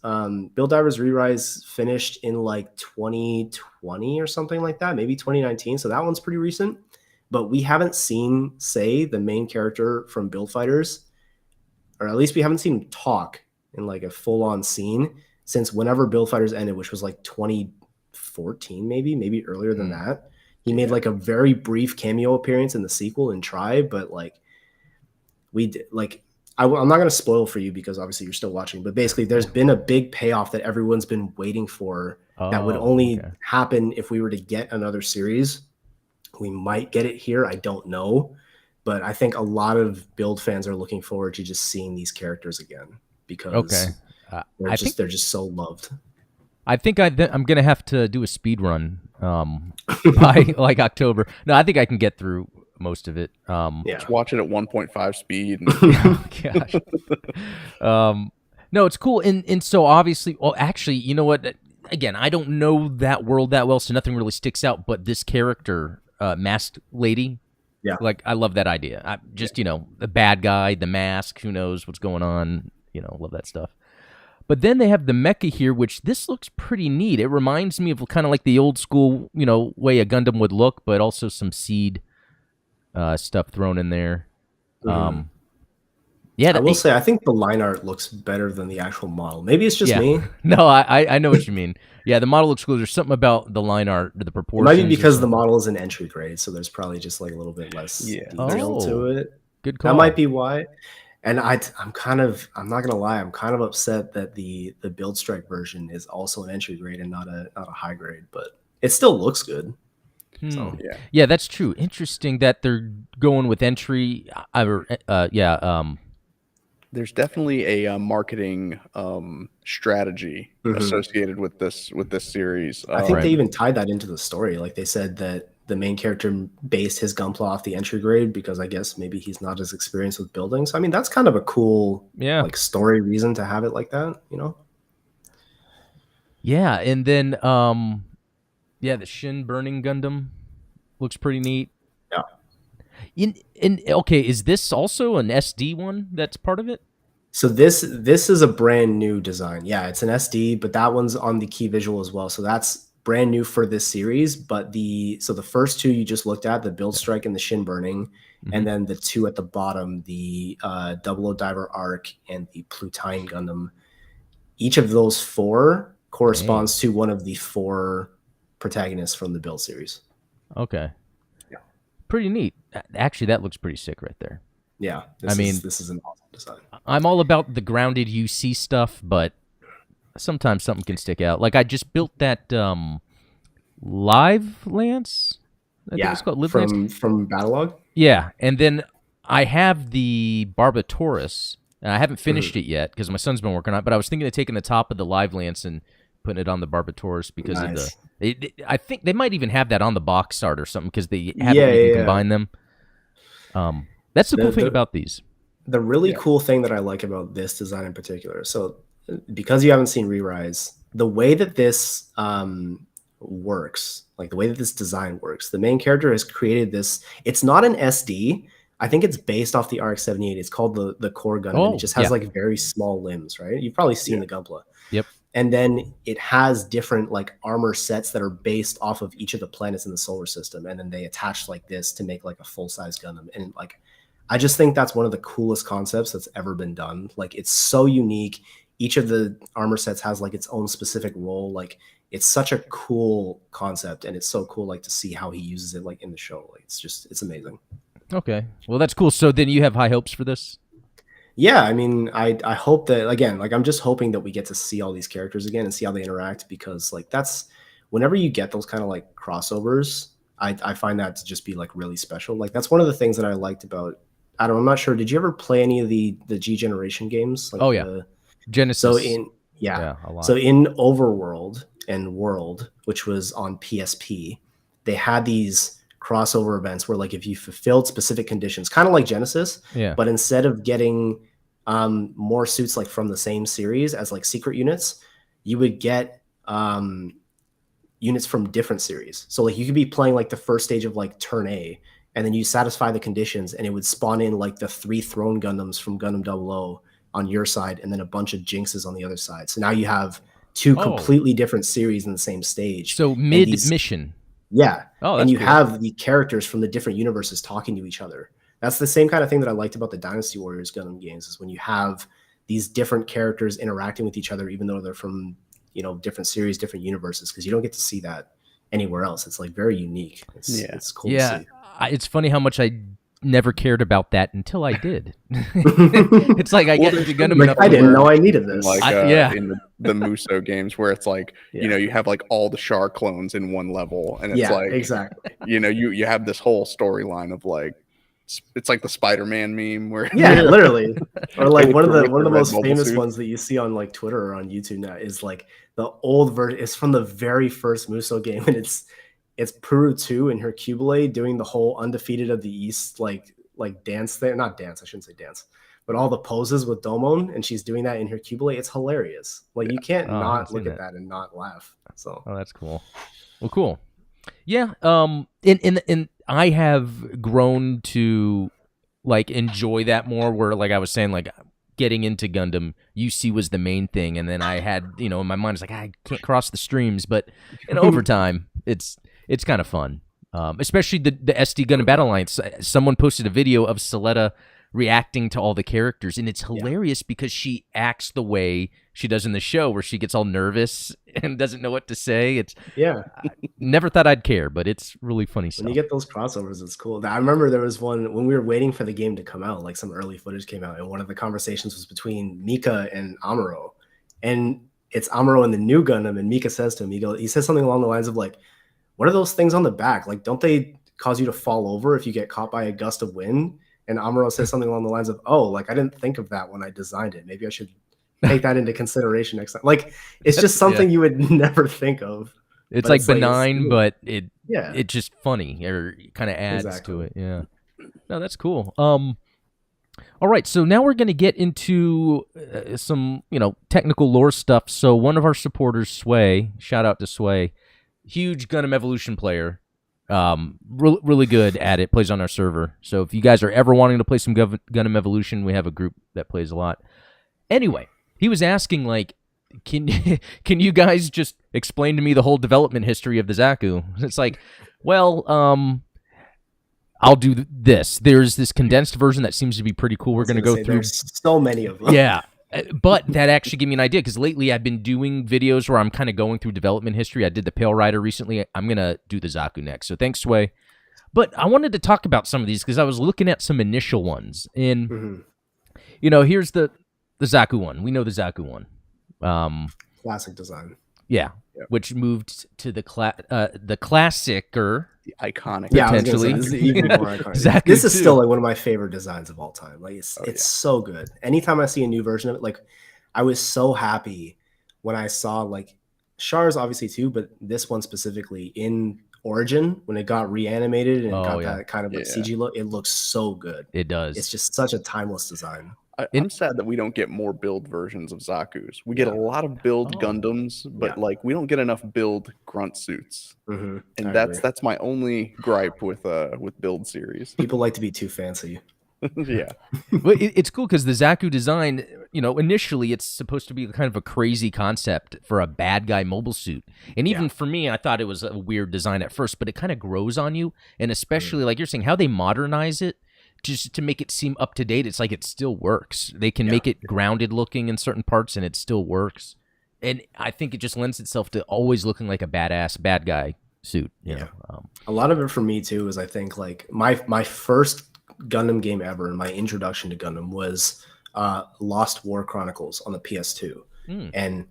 Build Divers Re-Rise finished in like 2020 or something like that, maybe 2019. So that one's pretty recent, but we haven't seen, say, the main character from Build Fighters, or at least we haven't seen him talk in like a full-on scene since whenever Build Fighters ended, which was like 2014, maybe earlier than that. He made like a very brief cameo appearance in the sequel in Tribe, but like I'm not going to spoil for you because obviously you're still watching, but basically there's been a big payoff that everyone's been waiting for that would only happen if we were to get another series. We might get it here. I don't know, but I think a lot of Build fans are looking forward to just seeing these characters again because they're just so loved. I think I'm going to have to do a speed run by like October. No, I think I can get through most of it. Just watch it at 1.5 speed. No, it's cool. And so obviously, actually, you know what? Again, I don't know that world that well, so nothing really sticks out. But this character, Masked Lady, like I love that idea. The bad guy, the mask, who knows what's going on? Love that stuff. But then they have the mecha here, which this looks pretty neat. It reminds me of kind of like the old school, way a Gundam would look, but also some Seed stuff thrown in there. I will say I think the line art looks better than the actual model. Maybe it's just me. No, I know what you mean. Yeah, the model looks cool. There's something about the line art, the proportions. It might be because the model is an entry grade, so there's probably just like a little bit less detail to it. Good call. That might be why. And I'm not gonna lie, I'm kind of upset that the Build Strike version is also an entry grade and not a high grade, but it still looks good. So yeah, that's true. Interesting that they're going with entry. There's definitely a marketing strategy associated with this series. I think they even tied that into the story. Like they said that the main character based his Gunpla off the entry grade because I guess maybe he's not as experienced with building. So I mean that's kind of a cool like story reason to have it like that, Yeah, and then the Shin Burning Gundam looks pretty neat. Yeah. Is this also an SD one that's part of it? So this is a brand new design. Yeah, it's an SD, but that one's on the key visual as well. So that's brand new for this series. But the first two you just looked at, the Build Strike and the Shin Burning, and then the two at the bottom, the Double O Diver Arc and the Plutine Gundam. Each of those 4 corresponds to one of the 4 protagonists from the Build series. Okay. pretty neat. Actually, that looks pretty sick right there. Yeah, this is an awesome design. I'm all about the grounded UC stuff, but sometimes something can stick out. Like I just built that Live Lance. I think it's called Live Lance from Battlelog. Yeah, and then I have the Barbatorus, and I haven't finished it yet because my son's been working on it. But I was thinking of taking the top of the Live Lance and putting it on the Barbatorus because of the. I think they might even have that on the box art or something because they haven't combined them. That's the cool thing about these. The really cool thing that I like about this design in particular. So, because you haven't seen Re-Rise, the way that this works, like the way that this design works, the main character has created this. It's not an SD. I think it's based off the RX-78. It's called the Core Gundam. And it just has like very small limbs, right? You've probably seen the Gunpla. Yep. And then it has different like armor sets that are based off of each of the planets in the solar system, and then they attach like this to make like a full-size Gundam. And like, I just think that's one of the coolest concepts that's ever been done. Like, it's so unique. Each of the armor sets has like its own specific role. Like, it's such a cool concept, and it's so cool like to see how he uses it like in the show. Like, it's amazing. Okay, well that's cool. So then you have high hopes for this? Yeah, I mean, I hope that, again, like I'm just hoping that we get to see all these characters again and see how they interact, because like that's whenever you get those kind of like crossovers, I find that to just be like really special. Like that's one of the things that I liked about. I'm not sure. Did you ever play any of the G Generation games? Like Genesis. So in a lot. So in Overworld and World, which was on PSP, they had these crossover events where like if you fulfilled specific conditions, kind of like Genesis, but instead of getting more suits like from the same series as like secret units, you would get units from different series. So like you could be playing like the first stage of like Turn A, and then you satisfy the conditions, and it would spawn in like the 3 Throne Gundams from Gundam 00 on your side, and then a bunch of Jinxes on the other side. So now you have 2 completely different series in the same stage. So mid-mission. Yeah. And you cool. have the characters from the different universes talking to each other. That's the same kind of thing that I liked about the Dynasty Warriors Gundam games, is when you have these different characters interacting with each other, even though they're from, different series, different universes, because you don't get to see that anywhere else. It's like very unique. It's cool to see. It's funny how much I never cared about that until I did. It's like I get into Gundam enough. I didn't know I needed this. Like in the Muso games, where it's like you have like all the Char clones in one level, and it's like exactly. You have this whole storyline of like it's like the Spider-Man meme where literally, or like one of the most famous ones that you see on like Twitter or on YouTube now is like the old version. It's from the very first Muso game, and it's Puru 2 and her Cubile doing the whole Undefeated of the East like dance there. Not dance, I shouldn't say dance, but all the poses with Domon, and she's doing that in her Cubile. It's hilarious. Like you can't not look at that and not laugh. So that's cool. Well, cool. Yeah. In I have grown to like enjoy that more, where like I was saying, like getting into Gundam, UC was the main thing, and then I had, in my mind, it's like I can't cross the streams, but in overtime, it's kind of fun. Especially the SD Gundam Battle Alliance. Someone posted a video of Soletta reacting to all the characters, and it's hilarious because she acts the way she does in the show, where she gets all nervous and doesn't know what to say. I never thought I'd care, but it's really funny stuff. When you get those crossovers, it's cool. I remember there was one when we were waiting for the game to come out, like some early footage came out, and one of the conversations was between Mika and Amuro, and it's Amuro in the new Gundam, and Mika says to him, he says something along the lines of like, what are those things on the back? Like, don't they cause you to fall over if you get caught by a gust of wind? And Amuro says something along the lines of, like I didn't think of that when I designed it. Maybe I should take that into consideration next time. Like, it's just something you would never think of. It's like benign, but it's just funny, or kind of adds to it. Yeah. No, that's cool. All right, so now we're going to get into some, technical lore stuff. So one of our supporters, Sway, shout out to Sway, huge Gundam Evolution player. Really good at it, plays on our server. So if you guys are ever wanting to play some Gundam Evolution, we have a group that plays a lot. Anyway, he was asking, like, can you guys just explain to me the whole development history of the Zaku? It's like, well, I'll do this. There's this condensed version that seems to be pretty cool. We're going to go through. There's so many of them. Yeah. But that actually gave me an idea, because lately I've been doing videos where I'm kind of going through development history. I did the Pale Rider recently. I'm going to do the Zaku next. So thanks, Sway. But I wanted to talk about some of these because I was looking at some initial ones. And, here's the Zaku one. We know the Zaku one. Classic design. Yeah. Yep. Which moved to the classicer. The iconic. Yeah, potentially. this is even more iconic. This is still like one of my favorite designs of all time. Like it's so good. Anytime I see a new version of it, like I was so happy when I saw like Char's obviously too, but this one specifically in Origin when it got reanimated and got that kind of like CG look. It looks so good. It does. It's just such a timeless design. I'm sad that we don't get more build versions of Zaku's. We get a lot of build Gundams, but like we don't get enough build grunt suits. And that's my only gripe with build series. People like to be too fancy. Yeah. But it's cool because the Zaku design, initially it's supposed to be kind of a crazy concept for a bad guy mobile suit. And even for me, I thought it was a weird design at first, but it kind of grows on you. And especially like you're saying, how they modernize it just to make it seem up to date. It's like it still works. They can make it grounded looking in certain parts and it still works. And I think it just lends itself to always looking like a badass bad guy suit. You know? A lot of it for me too is I think like my first Gundam game ever and my introduction to Gundam was Lost War Chronicles on the PS2. And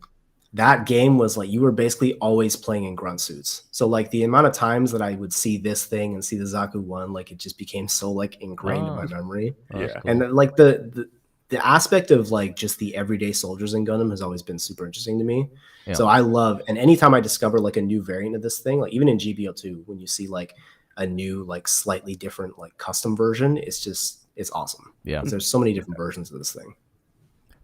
that game was like you were basically always playing in grunt suits. So like the amount of times that I would see this thing and see the Zaku one, like it just became so like ingrained in my memory. Cool. And like the aspect of like just the everyday soldiers in Gundam has always been super interesting to me. So I love, and anytime I discover like a new variant of this thing, like even in GBO2, when you see like a new like slightly different like custom version, it's awesome. There's so many different versions of this thing.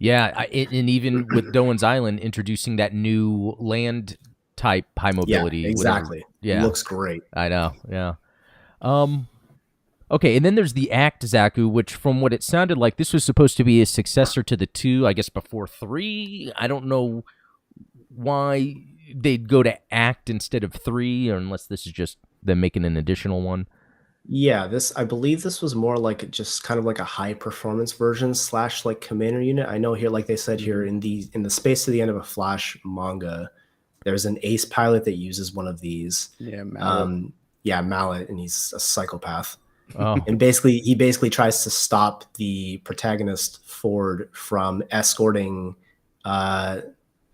And even with Doan's Island introducing that new land type high mobility. Exactly. It looks great. I know. Okay, and then there's the Act Zaku, which from what it sounded like, this was supposed to be a successor to the 2, I guess before 3. I don't know why they'd go to Act instead of 3, or unless this is just them making an additional one. Yeah, I believe this was more like just kind of like a high performance version / like commander unit. I know here, like they said here in the space to the end of a Flash manga, there's an ace pilot that uses one of these. Mallet. Mallet, and he's a psychopath. Oh. And he basically tries to stop the protagonist Ford from escorting a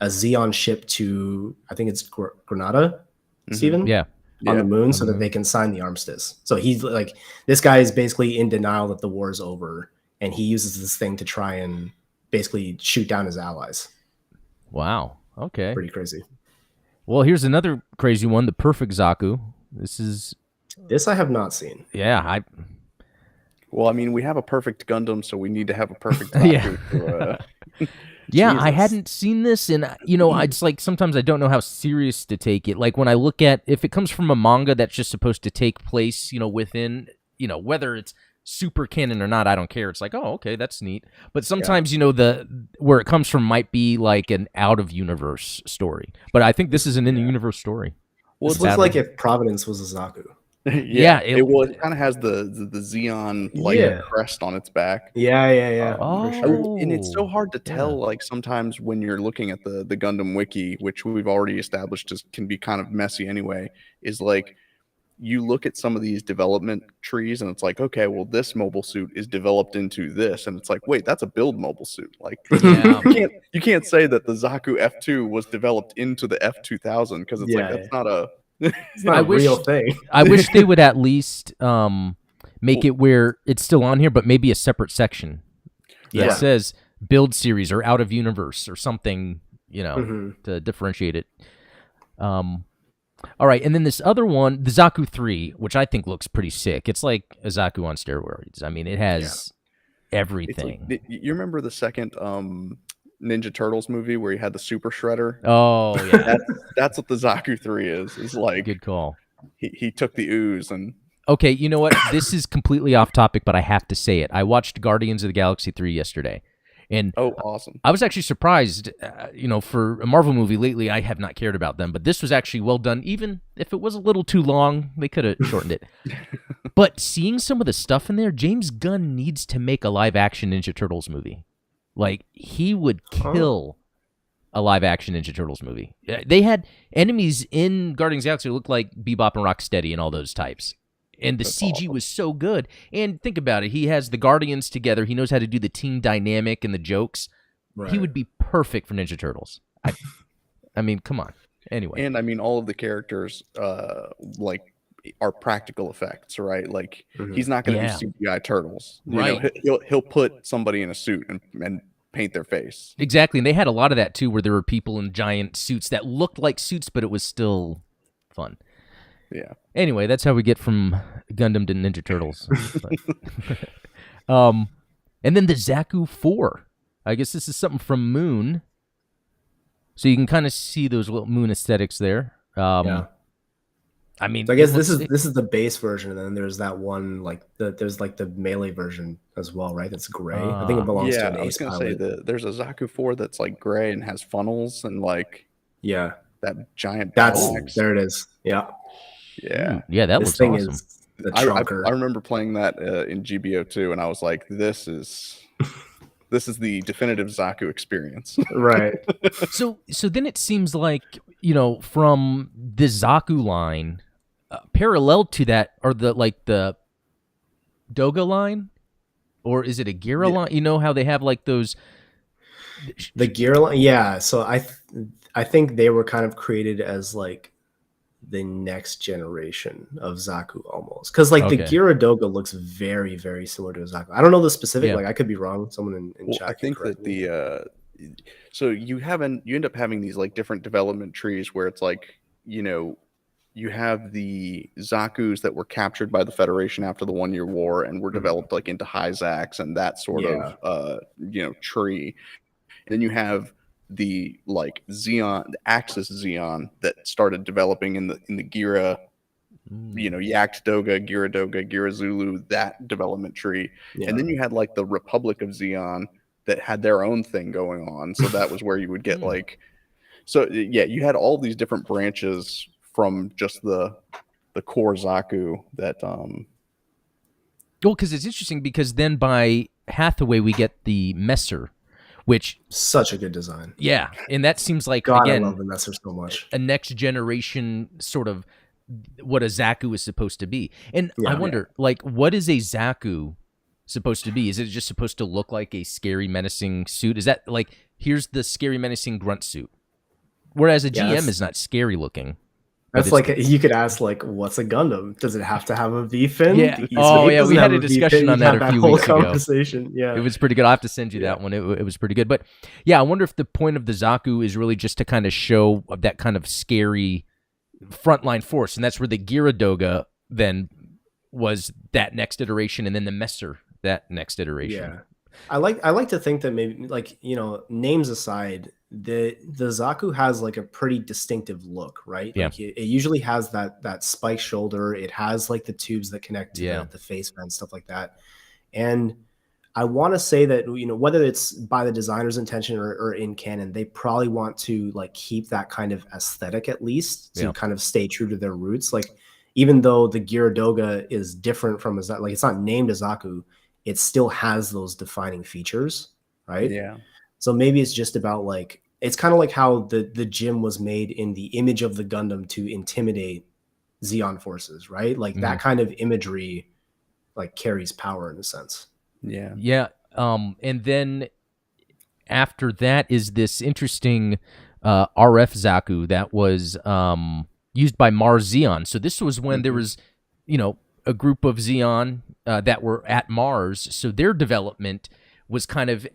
Xeon ship to, I think it's Granada, Steven? On the moon so that they can sign the armistice. So he's like, this guy is basically in denial that the war is over, and he uses this thing to try and basically shoot down his allies. Wow. Okay. Pretty crazy. Well, here's another crazy one, the Perfect Zaku. This I have not seen. Yeah, Well, I mean, we have a perfect Gundam, so we need to have a perfect Zaku. Yeah, I hadn't seen this, and it's like sometimes I don't know how serious to take it. Like when I look at if it comes from a manga that's just supposed to take place, within, whether it's super canon or not, I don't care. It's like, oh, okay, that's neat. But sometimes, where it comes from might be like an out of universe story. But I think this is an in universe story. Well, it looks like if Providence was a Zaku. It kind of has the Xeon crest on its back. Oh. Sure. And it's so hard to tell. Like sometimes when you're looking at the Gundam wiki, which we've already established can be kind of messy anyway, is like you look at some of these development trees and it's like, okay, well this mobile suit is developed into this, and it's like, wait, that's a build mobile suit. Like you can't say that the Zaku F2 was developed into the F2000 because it's like that's not a it's not a real thing. I wish they would at least make it where it's still on here, but maybe a separate section that says build series or out of universe or something, to differentiate it. All right, and then this other one, the Zaku 3, which I think looks pretty sick. It's like a Zaku on steroids. I mean, it has everything. Like, you remember the second Ninja Turtles movie where he had the Super Shredder? Oh, yeah. That's what the Zaku 3 is. It's like good call. He took the ooze and. Okay, you know what? This is completely off topic, but I have to say it. I watched Guardians of the Galaxy 3 yesterday. And awesome! I was actually surprised. For a Marvel movie lately, I have not cared about them, but this was actually well done. Even if it was a little too long, they could have shortened it. But seeing some of the stuff in there, James Gunn needs to make a live-action Ninja Turtles movie. Like he would kill a live-action Ninja Turtles movie. They had enemies in Guardians of the Galaxy who looked like Bebop and Rocksteady and all those types, And the That's CG awesome. was so good. And think about it. He has the Guardians together. He knows how to do the team dynamic and the jokes. Right. He would be perfect for Ninja Turtles. I mean, come on. Anyway. And I mean, all of the characters, like, are practical effects, right? Like, he's not going to do CGI turtles. Right. He'll put somebody in a suit and paint their face. Exactly. And they had a lot of that too, where there were people in giant suits that looked like suits, but it was still fun. Yeah. Anyway, that's how we get from Gundam to Ninja Turtles. And then the Zaku 4. I guess this is something from Moon. So you can kind of see those little Moon aesthetics there. Yeah. I mean, so I guess this is the base version, and then there's that one there's like the melee version as well, right? That's gray. I think it belongs to an Ace I was Pilot. gonna say there's a Zaku 4 that's like gray and has funnels and like that giant. There it is. Yeah. Yeah. Yeah, that looks thing awesome. Is the trunker. I remember playing that in GBO2, and I was like, this is the definitive Zaku experience. Right. So then it seems like, from the Zaku line, parallel to that are the Doga line, or is it a Gira line? You know how they have like those the Gira line. Yeah. So I think they were kind of created as like the next generation of Zaku almost, because like the Gira Doga looks very, very similar to a Zaku. I don't know the specific, like I could be wrong. Someone in chat. I think that so you end up having these like different development trees where it's like, you have the Zakus that were captured by the Federation after the 1 Year War and were developed like into Hyzax and that sort of tree. And then you have the like Zeon, the Axis Zeon that started developing in the Gira, Yak Doga, Gira Zulu, that development tree. And then you had like the Republic of Zeon that had their own thing going on. So that was where you would get like, you had all these different branches from just the core Zaku that well, because it's interesting because then by Hathaway we get the Messer, which such a good design. Yeah, and that seems like again, I love the Messer so much. A next generation sort of what a Zaku is supposed to be. And I wonder, like, what is a Zaku supposed to be? Is it just supposed to look like a scary, menacing suit? Is that like, here's the scary, menacing grunt suit? Whereas a GM is not scary looking. That's like you could ask, like, what's a Gundam? Does it have to have a V fin? Yeah. We had a discussion on that a few weeks ago. Yeah, it was pretty good. I'll have to send you that one. It was pretty good. But yeah, I wonder if the point of the Zaku is really just to kind of show that kind of scary frontline force, and that's where the Gyaradoga then was that next iteration, and then the Messer that next iteration. Yeah, I like to think that maybe, like, names aside, the Zaku has like a pretty distinctive look, right? Yeah. Like it usually has that spike shoulder. It has like the tubes that connect to the face vent, stuff like that. And I want to say that, whether it's by the designer's intention or in canon, they probably want to like keep that kind of aesthetic at least to kind of stay true to their roots. Like, even though the Gyaradoga is different from like it's not named as Zaku, it still has those defining features, right? Yeah. So maybe it's just about like, it's kind of like how the gym was made in the image of the Gundam to intimidate Zeon forces, right? Like that kind of imagery like carries power in a sense. Yeah. Yeah. And then after that is this interesting RF Zaku that was used by Mars Zeon. So this was when there was, a group of Zeon that were at Mars. So their development was kind of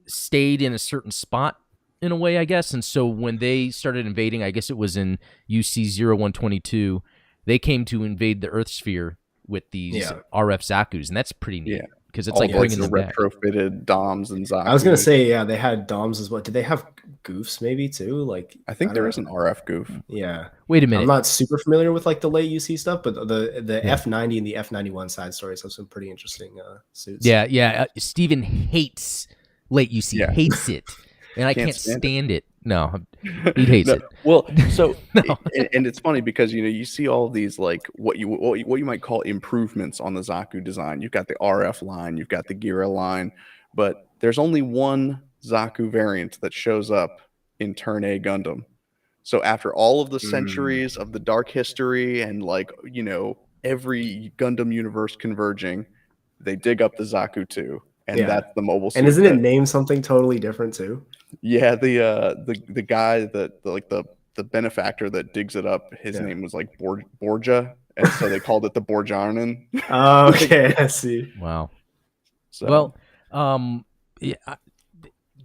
stayed in a certain spot in a way, I guess. And so when they started invading, I guess it was in UC-0122, they came to invade the Earth sphere with these RF Zakus, and that's pretty neat. Yeah. Because it's like bringing them back. Retrofitted DOMs and Zaku. I was gonna say, they had DOMs as well. Did they have goofs maybe too? Like, I think there is an RF goof. Yeah. Wait a minute. I'm not super familiar with like the late UC stuff, but the F90 and the F91 side stories have some pretty interesting suits. Yeah. Steven hates late UC. Hates it, and I can't stand it. No, he hates it. Well, so and it's funny because you see all these like what you might call improvements on the Zaku design. You've got the RF line, you've got the Gira line, but there's only one Zaku variant that shows up in Turn A Gundam. So after all of the centuries of the dark history and like every Gundam universe converging, they dig up the Zaku 2, and that's the mobile suit. And isn't it named something totally different too? Yeah, the guy that the benefactor that digs it up, his name was like Borgia, and so they called it the Borjarnen. Oh, okay, I see. Wow. So. Well,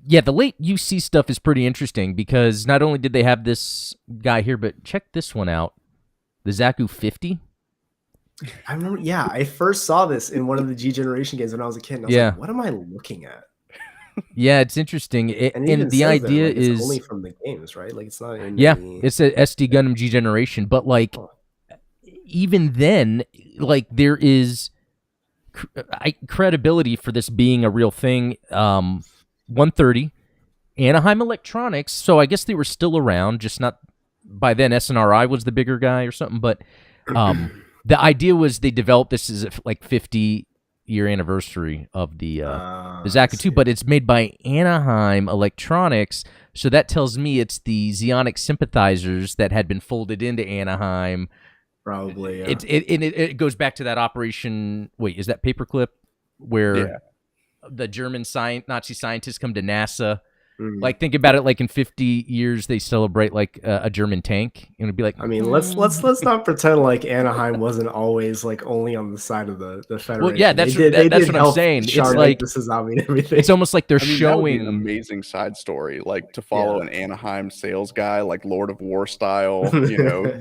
yeah, the late UC stuff is pretty interesting because not only did they have this guy here, but check this one out, the Zaku 50. I remember, I first saw this in one of the G Generation games when I was a kid. And I was like, what am I looking at? Yeah, it's interesting. And the idea is it's only from the games, right? Like it's not. It's a SD Gundam G Generation, but like even then, like there is credibility for this being a real thing. 130, Anaheim Electronics. So I guess they were still around, just not by then. SNRI was the bigger guy or something, but the idea was they developed this as a 50-year anniversary of the Zaku 2, but it's made by Anaheim Electronics, so that tells me it's the Zeonic sympathizers that had been folded into Anaheim. Probably, yeah. It goes back to that operation. Wait, is that Paperclip where the German Nazi scientists come to NASA? Like, think about it. Like in 50 years, they celebrate like a German tank, and it'd be like. I mean, let's not pretend like Anaheim wasn't always like only on the side of the Federation. Well, yeah, that's what I'm saying. It's like this is everything. It's almost like they're showing that would be an amazing side story, like to follow an Anaheim sales guy, like Lord of War style,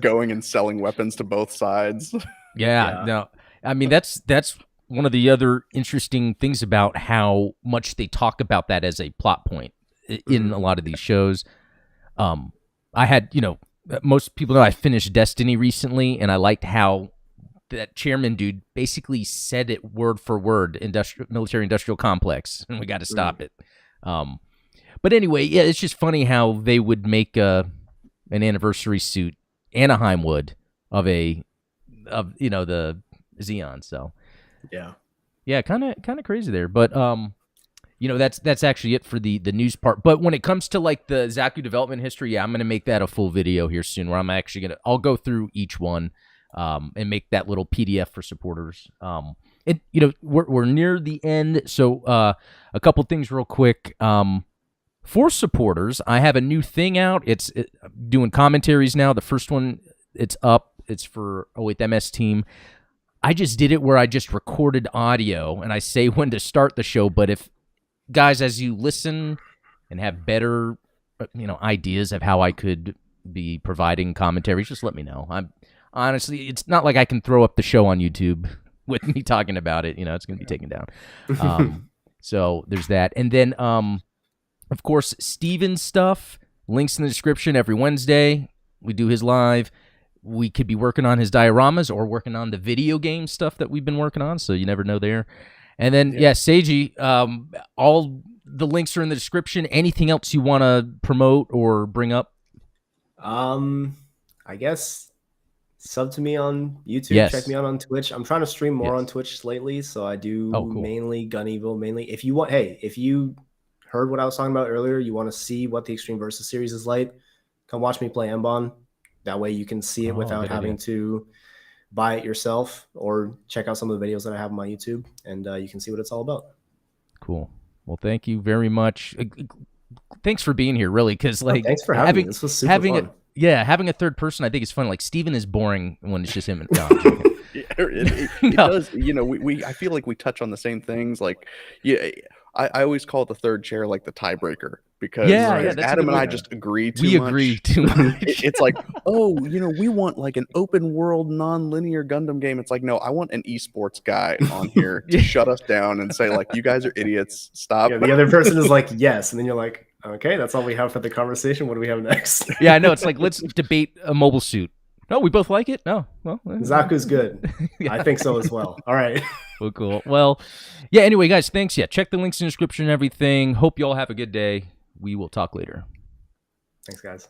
going and selling weapons to both sides. Yeah, no, I mean that's one of the other interesting things about how much they talk about that as a plot point in a lot of these shows. I had, most people know I finished Destiny recently, and I liked how that chairman dude basically said it word for word, military industrial complex, and we got to stop it. But anyway, it's just funny how they would make an anniversary suit, Anaheim would, of the Xeon. So yeah, kind of crazy there, but that's actually it for the news part. But when it comes to like the Zaku development history, I'm going to make that a full video here soon, where I'm actually I'll go through each one and make that little PDF for supporters. And we're near the end, so a couple things real quick. For supporters, I have a new thing out. It's doing commentaries now. The first one, it's up. It's for the MS team. I just did it where I just recorded audio and I say when to start the show. But if guys, as you listen and have better, ideas of how I could be providing commentaries, just let me know. I'm honestly, it's not like I can throw up the show on YouTube with me talking about it. It's going to be taken down. So there's that. And then, of course, Steven's stuff, links in the description. Every Wednesday, we do his live. We could be working on his dioramas or working on the video game stuff that we've been working on, so you never know there. And then, Seiji, all the links are in the description. Anything else you want to promote or bring up? I guess sub to me on YouTube. Yes. Check me out on Twitch. I'm trying to stream more on Twitch lately, so I do mainly Gun Evil. Mainly, if you heard what I was talking about earlier, you want to see what the Extreme Versus series is like, come watch me play Mbon. That way you can see it without having to buy it yourself, or check out some of the videos that I have on my YouTube, and you can see what it's all about. Cool. Well, thank you very much. Thanks for being here, really, because thanks for having me. This was super fun. Having a third person, I think is fun. Like Steven is boring when it's just him. No, it does. I feel like we touch on the same things. Like, I always call the third chair like the tiebreaker, because Adam and I just agree too much. We agree too much. It's like, we want like an open world, non-linear Gundam game. It's like, no, I want an esports guy on here to shut us down and say like, you guys are idiots. Stop. Yeah, the other person is like, yes, and then you're like, okay, that's all we have for the conversation. What do we have next? Yeah, I know. It's like, let's debate a mobile suit. No, we both like it. No, well, Zaku's good. I think so as well. All right. Well, cool. Well, yeah. Anyway, guys, thanks. Yeah, check the links in the description and everything. Hope you all have a good day. We will talk later. Thanks, guys.